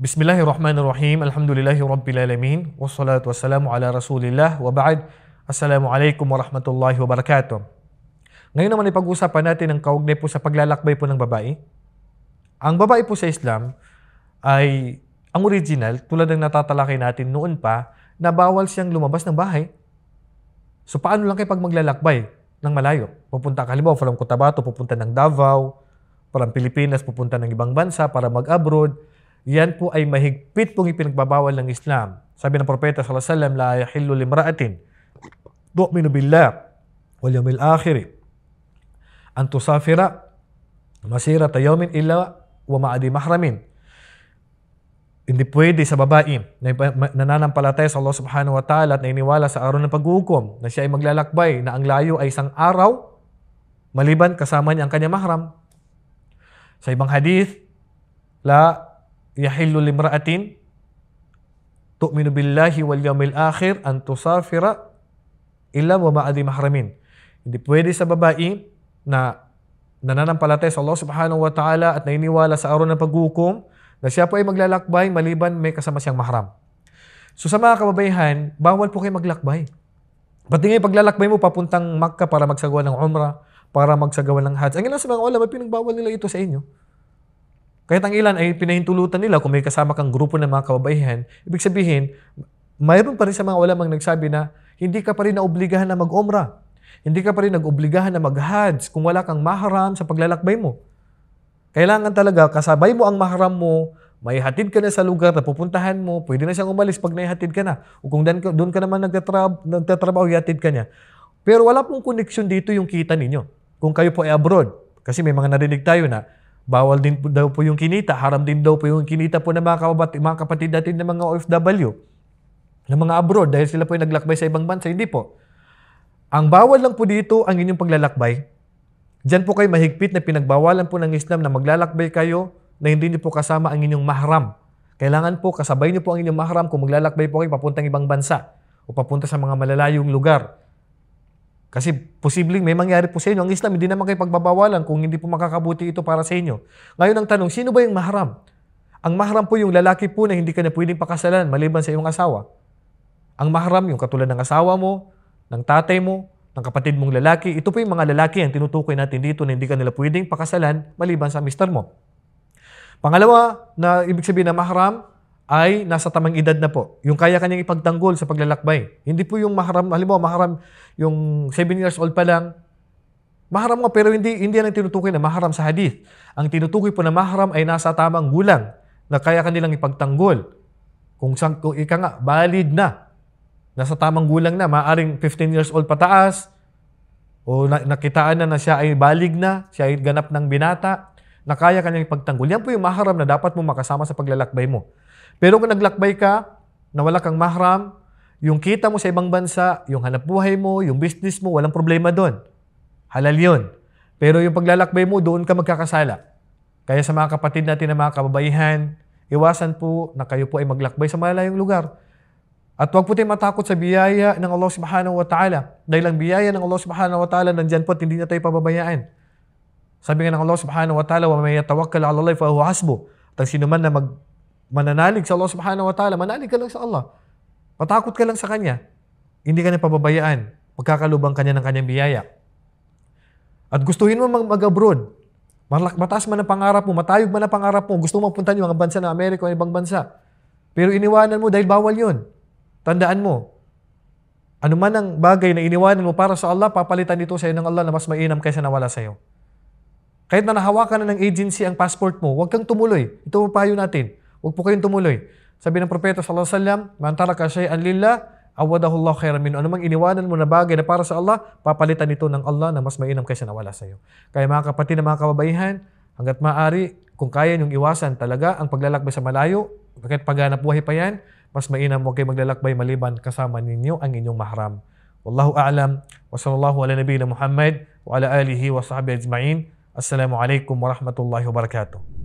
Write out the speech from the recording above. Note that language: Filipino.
Bismillahirrahmanirrahim. Alhamdulillahi Rabbil Alamin. Wassalatu wassalamu ala Rasulillah. Wa ba'd. Assalamualaikum warahmatullahi wabarakatuh. Ngayon naman ipag-usapan natin ang kaugnay po sa paglalakbay po ng babae. Ang babae po sa Islam ay ang original, tulad ng natatalakay natin noon pa, na bawal siyang lumabas ng bahay. So paano lang kayo pag maglalakbay ng malayo? Pupunta ka, halimbawa, from Cotabato, pupunta ng Davao, from Pilipinas, pupunta ng ibang bansa para mag-abroad. Yan po ay mahigpit pong ipinagbabawal ng Islam. Sabi ng Propeta sallallahu alaihi wasallam, la yahillu limra'atin tu'minu billah wal yawmil akhir an tusafira masirata yawmin illa wa ma'adi mahramin. Hindi pwede sa babae na nananampalataya sa Allah subhanahu wa ta'ala at nainiwala sa araw ng paghuhukom na siya ay maglalakbay na ang layo ay isang araw maliban kasama niya ang kanyang mahram. Sa ibang hadith, la yahillu limra'atin tu'minu billahi wal yawmil akhir an tusafira illa wa ma'adi mahramin. Hindi pwede sa babae na nananampalataya sa Allah subhanahu wa ta'ala at nainiwala sa araw ng paghukom na siya po ay maglalakbay maliban may kasama siyang mahram. So sa mga kababaihan, bawal po kayo maglakbay. Pati ngayon paglalakbay mo papuntang Makkah para magsagawa ng Umrah, para magsagawa ng Hajj. Ang ilan sa mga ulama, pinagbawal nila ito sa inyo. Kahit ang ilan ay pinahintulutan nila kung may kasama kang grupo ng mga kababaihan, ibig sabihin, mayroon pa rin sa mga ulamang nagsabi na hindi ka pa rin naobligahan na mag-umrah. Hindi ka pa rin nag-obligahan na mag-hajj kung wala kang mahram sa paglalakbay mo. Kailangan talaga kasabay mo ang mahram mo, may hatid ka na sa lugar na pupuntahan mo, pwede na siyang umalis pag naihatid ka na. O kung doon ka naman nagtatrabaho, ihatid ka niya. Pero wala pong connection dito yung kita ninyo. Kung kayo po ay abroad, kasi may mga narinig tayo na bawal din po daw po yung kinita, haram din daw po yung kinita po ng mga kapatid natin ng mga OFW, ng mga abroad dahil sila po ay naglakbay sa ibang bansa. Hindi po. Ang bawal lang po dito ang inyong paglalakbay. Diyan po kayo mahigpit na pinagbawalan po ng Islam na maglalakbay kayo na hindi niyo po kasama ang inyong mahram. Kailangan po kasabay niyo po ang inyong mahram kung maglalakbay po kayo papuntang ibang bansa o papunta sa mga malalayong lugar. Kasi posibleng may mangyari po sa inyo. Ang Islam, hindi naman kayo pagbabawalan kung hindi po makakabuti ito para sa inyo. Ngayon ang tanong, sino ba yung mahram? Ang mahram po yung lalaki po na hindi ka na pwedeng pakasalan maliban sa iyong asawa. Ang mahram, yung katulad ng asawa mo, ng tatay mo, ng kapatid mong lalaki. Ito po yung mga lalaki ang tinutukoy natin dito na hindi ka nila pwedeng pakasalan maliban sa mister mo. Pangalawa, na ibig sabihin na mahram, ay nasa tamang edad na po. Yung kaya kanyang ipagtanggol sa paglalakbay. Hindi po yung mahram, halimbawa mahram, yung 7 years old pa lang, mahram nga pero hindi yan ang tinutukoy na mahram sa hadith. Ang tinutukoy po na mahram ay nasa tamang gulang na kaya kanilang ipagtanggol. Kung ika nga, valid na. Nasa tamang gulang na, maaring 15 years old pataas, o nakitaan na siya ay balig na, siya ay ganap ng binata, na kaya kanyang ipagtanggol. Yan po yung mahram na dapat mo makasama sa paglalakbay mo. Pero kung naglakbay ka, na wala kang mahram, yung kita mo sa ibang bansa, yung hanap buhay mo, yung business mo, walang problema doon. Halal yun. Pero yung paglalakbay mo, doon ka magkakasala. Kaya sa mga kapatid natin na mga kababaihan, iwasan po na kayo po ay maglakbay sa malalayong lugar. At huwag po tayong matakot sa biyaya ng Allah subhanahu wa ta'ala. Dahil ang biyaya ng Allah subhanahu wa ta'ala, nandyan po at hindi na tayo pababayaan. Sabi nga ng Allah subhanahu wa ta'ala, wa may yatawakkal 'ala Allah fa huwa hasbuh. At sino man na mananalig sa Allah subhanahu wa ta'ala, manalig ka lang sa Allah. Matakot ka lang sa Kanya. Hindi ka na pababayaan. Magkakalubang Kanya ng Kanyang biyaya. At gustuhin mo mag-abroad. Mataas man ang pangarap mo, matayog man ang pangarap mo, gusto mo mapunta yung mga bansa ng Amerika o ibang bansa. Pero iniwanan mo dahil bawal yun. Tandaan mo, ano man ang bagay na iniwanan mo para sa Allah, papalitan dito sa iyo ng Allah na mas mainam kaysa nawala sa iyo. Kahit na nahawakan na ng agency ang passport mo, huwag kang tumuloy. Ito ang payo natin. Huwag po kayong tumuloy. Sabi ng Propeta sallallahu alaihi wasallam, man taraka shay'an lillah, awadahu Allah khairan minhu. Ano mang iniwanan mo na bagay na para sa Allah, papalitan ito ng Allah na mas mainam kaysa nawala sa iyo. Kaya mga kapatid na mga kababaihan, hanggat maaari, kung kaya niyong iwasan talaga ang paglalakbay sa malayo, kahit paghanap buhay pa yan, mas mainam huwag kayo maglalakbay maliban kasama ninyo ang inyong mahram. Wallahu a'lam, wa sallallahu ala nabiyina Muhammad, wa ala alihi wa sahbihi ajma'in. Assalamualaikum warahmatullahi wabarakatuh.